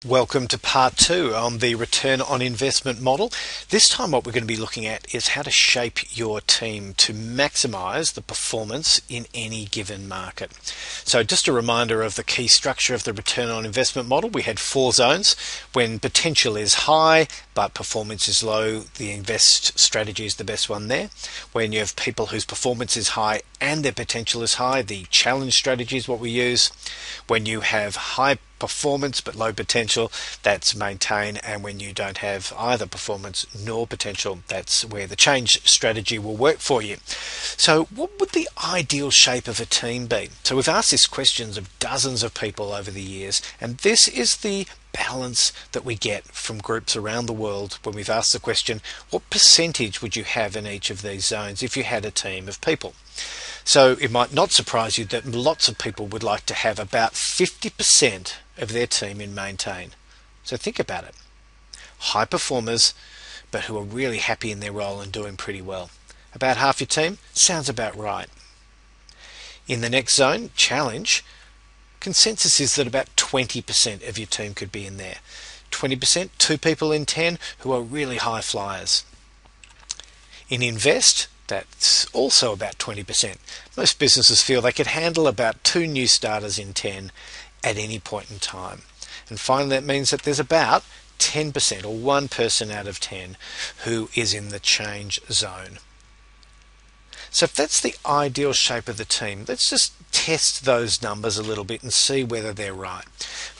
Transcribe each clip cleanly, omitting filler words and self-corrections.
Welcome to part two on the return on investment model. This time what we're going to be looking at is how to shape your team to maximize the performance in any given market. So just a reminder of the key structure of the return on investment model. We had four zones. When potential is high but performance is low, the invest strategy is the best one there. When you have people whose performance is high and their potential is high, the challenge strategy is what we use. When you have high performance but low potential, that's maintain, and when you don't have either performance nor potential, that's where the change strategy will work for you. So what would the ideal shape of a team be? So we've asked these questions of dozens of people over the years, and this is the balance that we get from groups around the world when we've asked the question, what percentage would you have in each of these zones if you had a team of people? So it might not surprise you that lots of people would like to have about 50% of their team in maintain. So think about it. High performers, but who are really happy in their role and doing pretty well. About half your team? Sounds about right. In the next zone, challenge, consensus is that about 20% of your team could be in there. 20%, 2 people in 10 who are really high flyers. In invest, that's also about 20%. Most businesses feel they could handle about 2 new starters in 10 at any point in time. And finally, that means that there's about 10% or 1 person out of 10 who is in the change zone. So if that's the ideal shape of the team, let's just test those numbers a little bit and see whether they're right.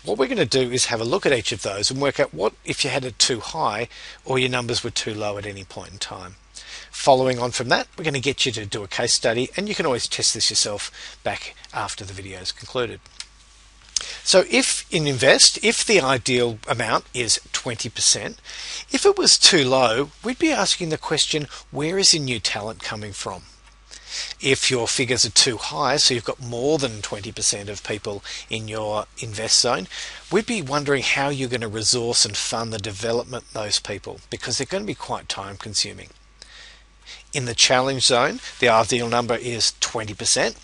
What we're going to do is have a look at each of those and work out what if you had it too high or your numbers were too low at any point in time. Following on from that, we're going to get you to do a case study, and you can always test this yourself back after the video is concluded. So if in invest, if the ideal amount is 20%, if it was too low, we'd be asking the question, where is the new talent coming from? If your figures are too high, so you've got more than 20% of people in your invest zone, we'd be wondering how you're going to resource and fund the development of those people, because they're going to be quite time consuming. In the challenge zone, the ideal number is 20%.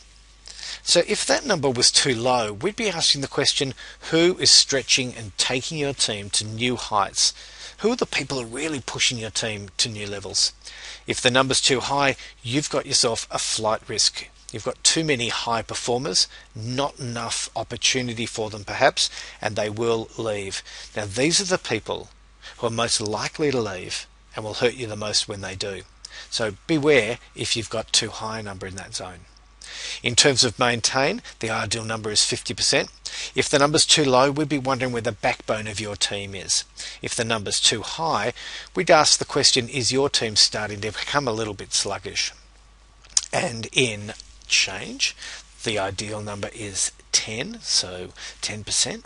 So if that number was too low, we'd be asking the question, who is stretching and taking your team to new heights? Who are the people who are really pushing your team to new levels? If the number's too high, you've got yourself a flight risk. You've got too many high performers, not enough opportunity for them perhaps, and they will leave. Now these are the people who are most likely to leave and will hurt you the most when they do. So beware if you've got too high a number in that zone. In terms of maintain, the ideal number is 50%. If the number's too low, we'd be wondering where the backbone of your team is. If the number's too high, we'd ask the question, is your team starting to become a little bit sluggish? And in change, the ideal number is 10, so 10%.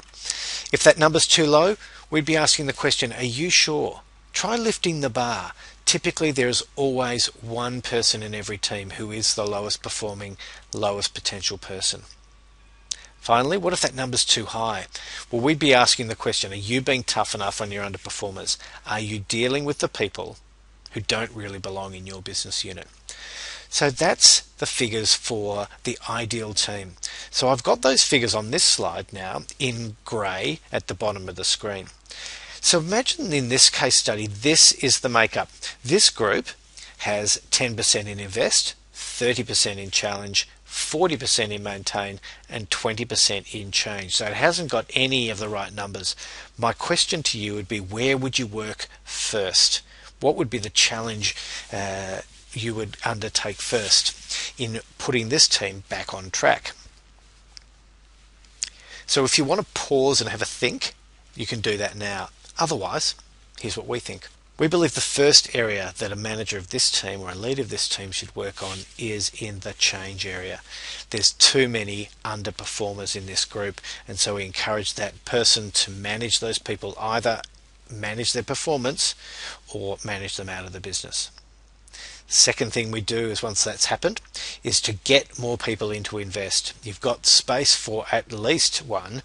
If that number's too low, we'd be asking the question, are you sure? Try lifting the bar. Typically there's always 1 person in every team who is the lowest performing, lowest potential person. Finally, what if that number's too high? Well, we'd be asking the question, are you being tough enough on your underperformers? Are you dealing with the people who don't really belong in your business unit? So that's the figures for the ideal team. So I've got those figures on this slide now in grey at the bottom of the screen. So imagine in this case study, this is the makeup. This group has 10% in invest, 30% in challenge, 40% in maintain, and 20% in change. So it hasn't got any of the right numbers. My question to you would be, where would you work first? What would be the challenge you would undertake first in putting this team back on track? So if you want to pause and have a think, you can do that now. Otherwise, here's what we think. We believe the first area that a manager of this team or a leader of this team should work on is in the change area. There's too many underperformers in this group, and so we encourage that person to manage those people, either manage their performance or manage them out of the business. Second thing we do is, once that's happened, is to get more people into invest. You've got space for at least 1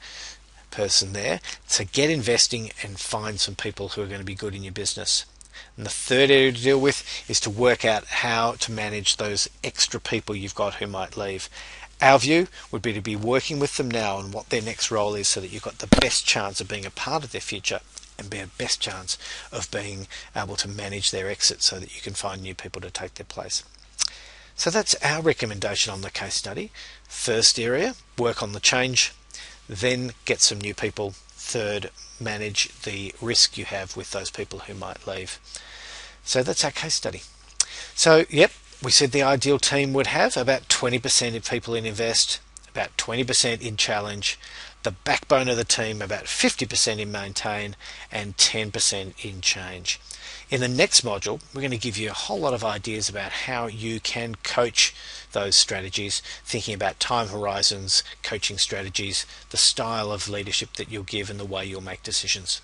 person there, so get investing and find some people who are going to be good in your business. And the third area to deal with is to work out how to manage those extra people you've got who might leave. Our view would be to be working with them now on what their next role is so that you've got the best chance of being a part of their future and be a best chance of being able to manage their exit so that you can find new people to take their place. So that's our recommendation on the case study. First area, work on the change, then get some new people. Third, manage the risk you have with those people who might leave. So that's our case study. So yep, we said the ideal team would have about 20% of people in invest, about 20% in challenge, the backbone of the team about 50% in maintain, and 10% in change. In the next module, we're going to give you a whole lot of ideas about how you can coach those strategies, thinking about time horizons, coaching strategies, the style of leadership that you'll give, and the way you'll make decisions.